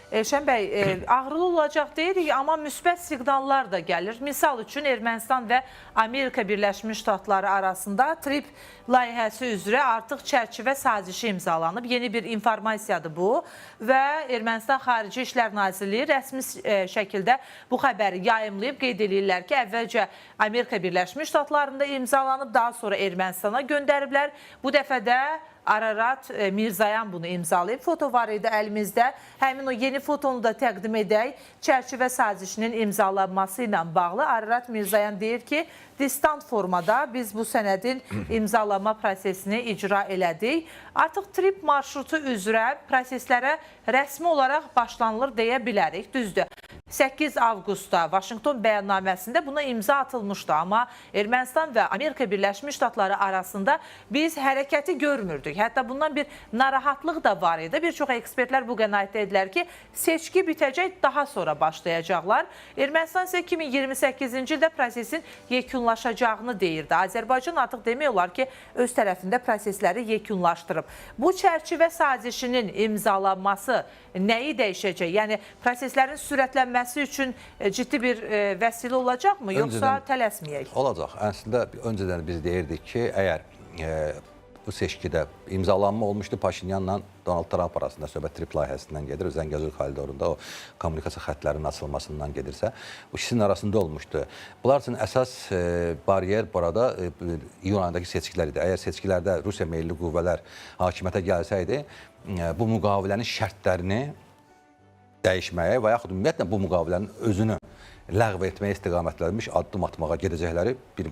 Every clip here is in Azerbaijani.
Elşən bəy, ağrılı olacaq deyirik, amma müsbət siqnallar da gəlir. Misal üçün Ermənistan və Amerika Birləşmiş Ştatları arasında TRIP layihəsi üzrə artıq çərçivə sazişi imzalanıb. Yeni bir informasiyadır bu və Ermənistan Xarici İşlər Nazirliyi rəsmi şəkildə bu xəbəri yayımlayıb, qeyd edirlər ki, əvvəlcə Amerika Birləşmiş Ştatlarında imzalanıb, daha sonra Ermənistana göndəriblər. Bu dəfə də Ararat Mirzayan bunu imzalayıb. Foto var idi əlimizdə. Həmin o yeni fotonu da təqdim edək. Çərçivə sazişinin imzalanması ilə bağlı Ararat Mirzayan deyir ki, distant formada biz bu sənədin imzalanma prosesini icra elədik. Artıq TRIP marşrutu üzrə proseslərə rəsmi olaraq başlanılır deyə bilərik. Düzdür. 8 avqustda Vaşinqton bəyannaməsində buna imza atılmışdı. Amma Ermənistan və Amerika Birləşmiş Ştatları arasında biz hərəkəti görmürdük. Hətta bundan bir narahatlıq da var idi. Bir çox ekspertlər bu qənaətdə edilər ki, seçki bitəcək, daha sonra başlayacaqlar. Ermənistan isə 2028-ci ildə prosesin yekunlaşacağını deyirdi. Azərbaycan artıq demək olar ki, öz tərəfində prosesləri yekunlaşdırıb. Bu çərçivə sazişinin imzalanması nəyi dəyişəcək? Yəni, proseslərin sürətlənməsi üçün ciddi bir vəsilə olacaqmı, yoxsa tələsməyək? Olacaq. Əslində, öncədən biz deyirdik ki, əgər bu seçkidə imzalanma olmuşdu Paşinyanla Donald Trump arasında söhbət TRIP layihəsindən gedir, Zəngəzur koridorunda o kommunikasiya xətlərinin açılmasından gedirsə, bu ikisinin arasında olmuşdu. Bunlar üçün əsas bariyer burada iyun ayındakı seçkilər idi. Əgər seçkilərdə Rusiya meyilli qüvvələr hakimiyyətə gəlsəydi, bu müqavilənin şərtlərini dəyişməyə və yaxud ümumiyyətlə bu müqavilənin özünü ləğv etməyə istiqamətlənmiş addım atmağa gedəcəkləri bir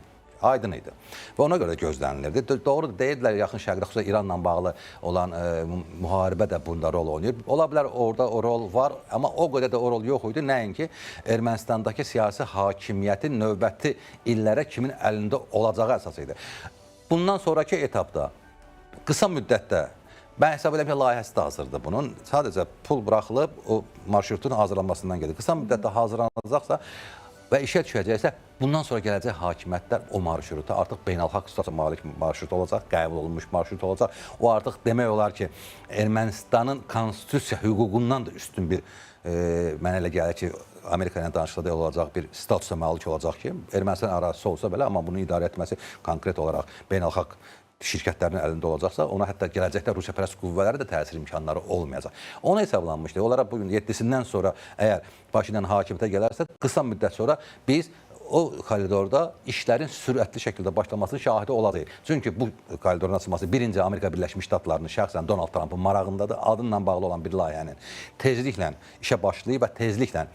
aydın idi. Və ona görə gözlənilirdi. Doğrudur, deyirdilər, yaxın şərqdə, xüsusən İranla bağlı olan müharibə də bunda rol oynayır. Ola bilər, orada o rol var, amma o qədər də o rol yox idi. Nəinki Ermənistandakı siyasi hakimiyyətin növbəti illərə kimin əlində olacağı əsas idi. Bundan sonraki etapda, qısa müddətdə, mən hesab edirəm ki, layihəsi də hazırdır bunun. Sadəcə pul buraxılıb, o marşrutun hazırlanmasından gedir. Qısa müddətdə hazırlanacaqsa və işə düşəcəksə, bundan sonra gələcək hakimiyyətlər o marşrutu artıq beynəlxalq statusuna malik marşrut olacaq, qəbul olunmuş marşrut olacaq. O artıq demək olar ki, Ermənistanın konstitusiya hüququndan da üstün bir, mənə elə gəlir ki, Amerika ilə danışıqda olacaq bir statusa malik olacaq ki, Ermənistan ərazisi olsa belə, amma bunu idarə etməsi konkret olaraq beynəlxalq şirkətlərinin əlində olacaqsa, ona hətta gələcəkdə Rusiyapərəst qüvvələrə də təsir imkanları olmayacaq. Ona hesablanmışdı. Onlara bugün 7-sindən sonra əgər Paşinyan hakimiyyətə gələrsə, qısa müddət sonra biz o koridorda işlərin sürətli şəkildə başlamasının şahidi olacaq. Çünki bu koridorun açılması birinci Amerika Birləşmiş Ştatlarının şəxsən Donald Trumpın marağındadır. Adınla bağlı olan bir layihənin tezliklə işə başlayıb və tezliklə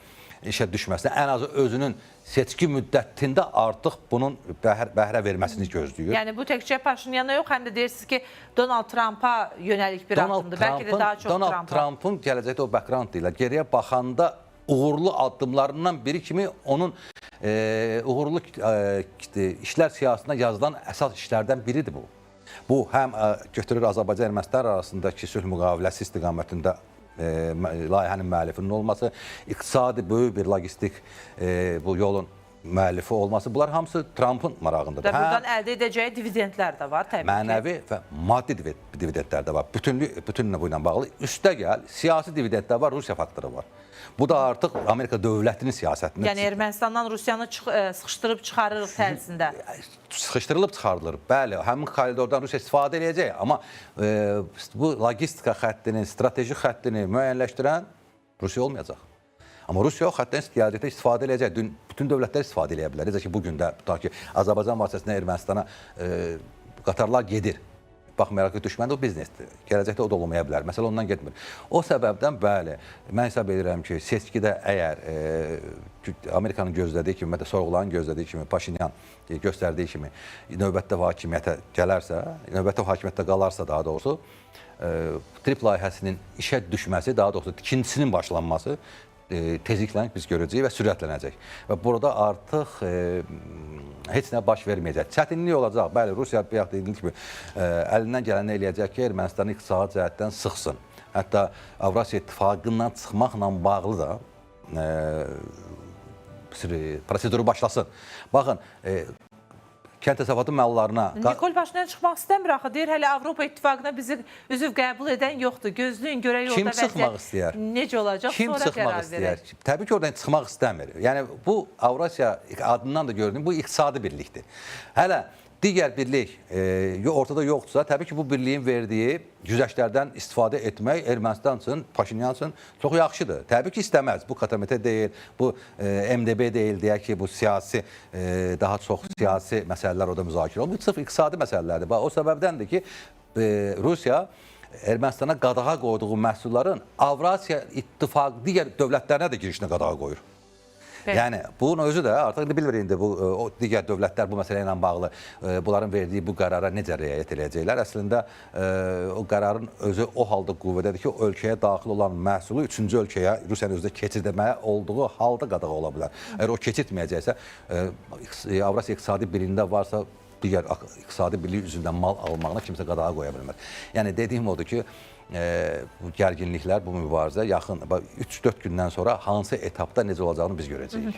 işə düşməsinə, ən azı özünün seçki müddətində artıq bunun bəhrə verməsini gözləyir. Yəni, bu təkcə Paşinyana yox, həm də deyirsiniz ki, Donald Trumpa yönəlik bir addımdır. Bəlkə də daha çox Trumpa. Donald Trumpın gələcəkdə o background ilə geriyə baxanda uğurlu addımlarından biri kimi onun uğurlu işlər siyasətində yazılan əsas işlərdən biridir bu. Bu, həm götürür Azərbaycan-Ermənistan arasındakı sülh müqaviləsi istiqamətində layihənin müəllifinin olması, iqtisadi böyük bir logistik bu yolun müəllifi olması, bunlar hamısı Trumpın marağındadır. Və buradan əldə edəcəyi dividendlər də var, təbii ki. Mənəvi və maddi dividendlər də var. Bütünlə bu ilə bağlı. Üstə gəl, siyasi dividendlər var, Rusiya faktoru var. Bu da artıq Amerika dövlətinin siyasətini... Yəni, Ermənistandan Rusiyanı sıxışdırıb çıxarırıq tərzində. Sıxışdırılıb çıxarılır. Bəli, həmin koridordan Rusiya istifadə edəcək. Amma bu logistika xəttini, strateji xəttini müəyyənləşdirən Rusiya olmayacaq. Amma Rusiya o xəttdən gələcəkdə istifadə edəcək. Bütün dövlətlər istifadə edə bilər. Necə ki, bugün də tutaq ki, Azərbaycan vasitəsində Ermənistana qatarlar gedir. Baxmayaraq ki, düşməndə o biznesdir. Gələcəkdə o da olmaya bilər. Məsələ ondan getmir. O səbəbdən, bəli, mən hesab edirəm ki, seçkidə əgər Amerikanın gözlədiyi kimi, sorğuların gözlədiyi kimi, Paşinyan göstərdiyi kimi növbətdə hakimiyyətə gələrsə, növbətdə hakimiyyətdə qalarsa daha doğrusu, TRIP layihəsinin işə düşməsi, daha doğrusu ikincisinin başlanması tezliklə biz görəcəyik və sürətlənəcək. Və burada artıq heç nə baş verməyəcək. Çətinlik olacaq. Bəli, Rusiya bayaq dediyim kimi əlindən gələni eləyəcək ki, Ermənistanı iqtisadi cəhətdən sıxsın. Hətta Avrasiya İttifaqından çıxmaqla bağlı da proseduru başlasın. Baxın, kənd təsərrüfatı məhsullarına Nikol Paşinyan çıxmaq istəmir axı. Deyir, hələ Avropa İttifaqına bizi üzv qəbul edən yoxdur. Gözləyin, görək kim orada çıxmaq istəyər? Necə olacaq, Kim sonra çıxmaq qərar istəyər? verək. Təbii ki, oradan çıxmaq istəmir. Yəni bu Avrasiya adından da gördüyüm bu iqtisadi birlikdir. Hələ digər birlik ortada yoxdursa, təbii ki, bu birliyin verdiyi güzəştlərdən istifadə etmək Ermənistan üçün, Paşinyan üçün çox yaxşıdır. Təbii ki, istəməz. Bu KTMT deyil, bu MDB deyil, deyək ki, bu siyasi, daha çox siyasi məsələlər orada müzakirə olunur. Bu sırf iqtisadi məsələlərdir. O səbəbdəndir ki, Rusiya Ermənistana qadağa qoyduğu məhsulların Avrasiya İttifaqı digər dövlətlərinə də girişinə qadağa qoyur. Bəli. Yəni bunun özü də artıq bilmir indi bu o digər dövlətlər bu məsələ ilə bağlı bunların verdiyi bu qərara necə riayət edəcəklər. Əslində o qərarın özü o halda qüvvədədir ki, o ölkəyə daxil olan məhsulu üçüncü ölkəyə Rusiyanın özü də keçirməyə olduğu halda qadağa ola bilər. Əgər o keçirtməyəcəksə, Avrasiya İqtisadi Birliyində varsa digər iqtisadi birlik üzündən mal almağına kimsə qadağa qoya bilməz. Yəni dediyim odur ki, bu gərginliklər, bu mübarizə yaxın 3-4 gündən sonra hansı etapda necə olacağını biz görəcəyik.